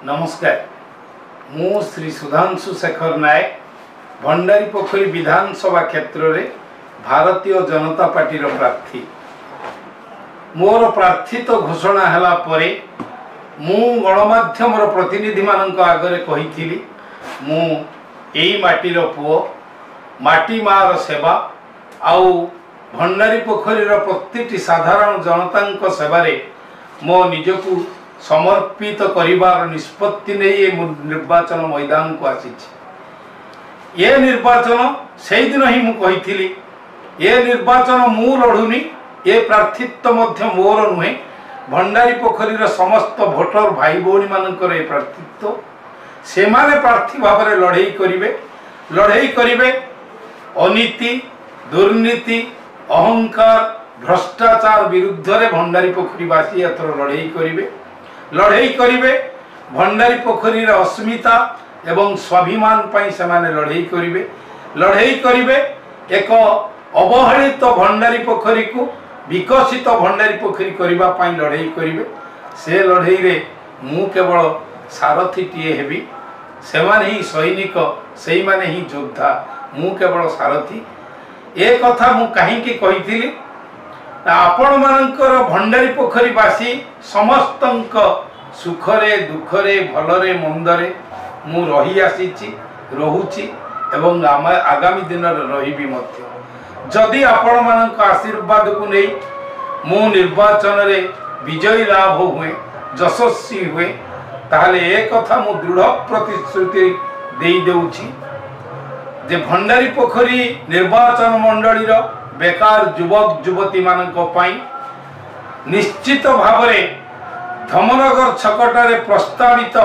नमस्कार मु श्री सुधांशु शेखर नायक भंडारी पोखरी विधानसभा क्षेत्र में भारतीय जनता पार्टी प्रार्थी मोर प्रार्थी तो घोषणा हला परे मु गणमाध्यम प्रतिनिधि मानक आगरे कही मु एई माटीर पुओ माटी मार सेवा आउ भंडारी पोखरी प्रत्येक साधारण जनता सेवारे मो निजकू समर्पित करिवार निष्पत्ति नहीं निर्वाचन मैदान को आसी ये निर्वाचन से दिन ही मुझे ये निर्वाचन मु लड़ुनी ये प्रार्थित्व मोर नुहे भंडारी पोखरी समस्त भोटर भाई भौणी मानकर ये प्रार्थित्व से माने प्रार्थी भाव में लड़े करिवे अनीति दुर्नीति अहंकार भ्रष्टाचार विरुद्ध रे भंडारी पोखरीवासी एथर लड़े करिवे भंडारी पोखरी अस्मिता एवं स्वाभिमान पाई से माने लड़े करिवे एक अवहेलित भंडारी पोखरी को विकसित भंडारी पोखरी करबा पाई लड़े करिवे से लड़े रे मु केवल सारथी टीए हेबी से माने ही सैनिक से माने ही योद्धा मु केवल सारथी ए कथा मु कहीं कही आपण मानकर भंडारी पोखरी वासी समस्त सुखरे दुखरे भलरे मंदरे मु रही आसी रोची एवं आगामी दिन रही जदि आपण मानक आशीर्वाद को नहीं मु निर्वाचन रे विजयी लाभ हुए यशस्वी हुए ताहले एक कथा मु दृढ़ प्रतिश्रुति दे देउछि जे भंडारी पोखरी निर्वाचन मंडली बेकार युवक युवती मानक पाई निश्चित भाव में धमनगर छकटारे प्रस्तावित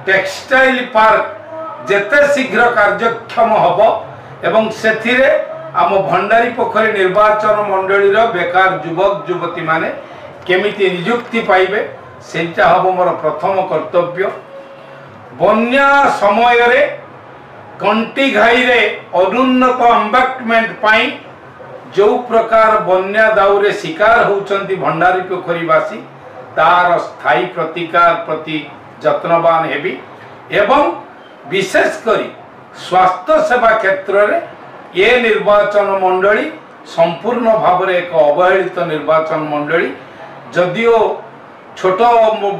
टेक्सटाइल पार्क जेते शीघ्र कार्यक्षम हब एवं सेथिरे आम भंडारी पोखरी निर्वाचन मंडली बेकार युवक युवती माने केमिति नियुक्ति पाइबे सेटा हब मोर प्रथम कर्तव्य। बन्या समय रे कंटी घाई रे अनुन्नत एम्बैक्टमेंट पाई जो प्रकार बन्या दाउरे शिकार होउचंती भंडारी पोखरीवासी तार स्थायी प्रतिकार प्रति जत्नवान हेबी एवं विशेष करी स्वास्थ्य सेवा क्षेत्र रे ये निर्वाचन मंडली संपूर्ण भाव में एक अवहेलित निर्वाचन मंडली जदिओ छोट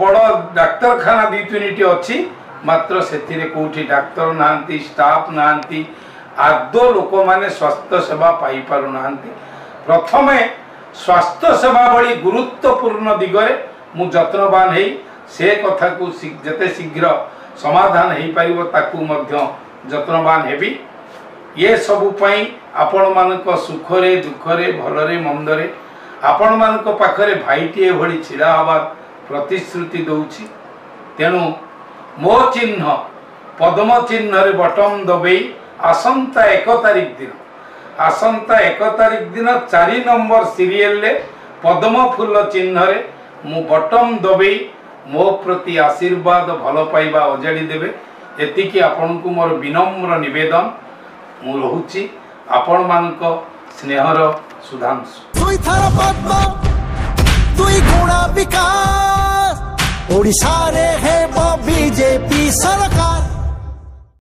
बड़ डाक्तरखाना दी तीन अच्छी मात्र से कोठी डाक्तर नांती स्टाफ नांती आदो लोक माने स्वास्थ्य सेवा पाई पारु नांती। प्रथमे स्वास्थ्य सेवा भली गुरुत्वपूर्ण दिगरे मु जत्नवान है से कथा को जते शीघ्र समाधान हो पारिबो ताकू मध्य जत्नवान हेबी। ये सबु पई आपण मानक सुखरे दुखरे भलरे मंदरे आपण मानक पाखरे भाईटीए भली छिड़ा हवा प्रतिश्रुति दउछि। तेणु मो चिन्ह पद्म चिन्ह रे बटम दबेई आसंता 1 तारिख दिन 4 नंबर सीरियल ले पद्म फूल चिन्ह रे मु बटम दबेई मो प्रति आशीर्वाद भल पाइबा अजाड़ी देबे एतिकी आपन को मोर विनम्र निवेदन मु रहुची आपण मानक स्नेहर सुधांशु। दुई थर पद्म दुई गुणा विकास ओडिशा रे हे बीजेपी सरकार।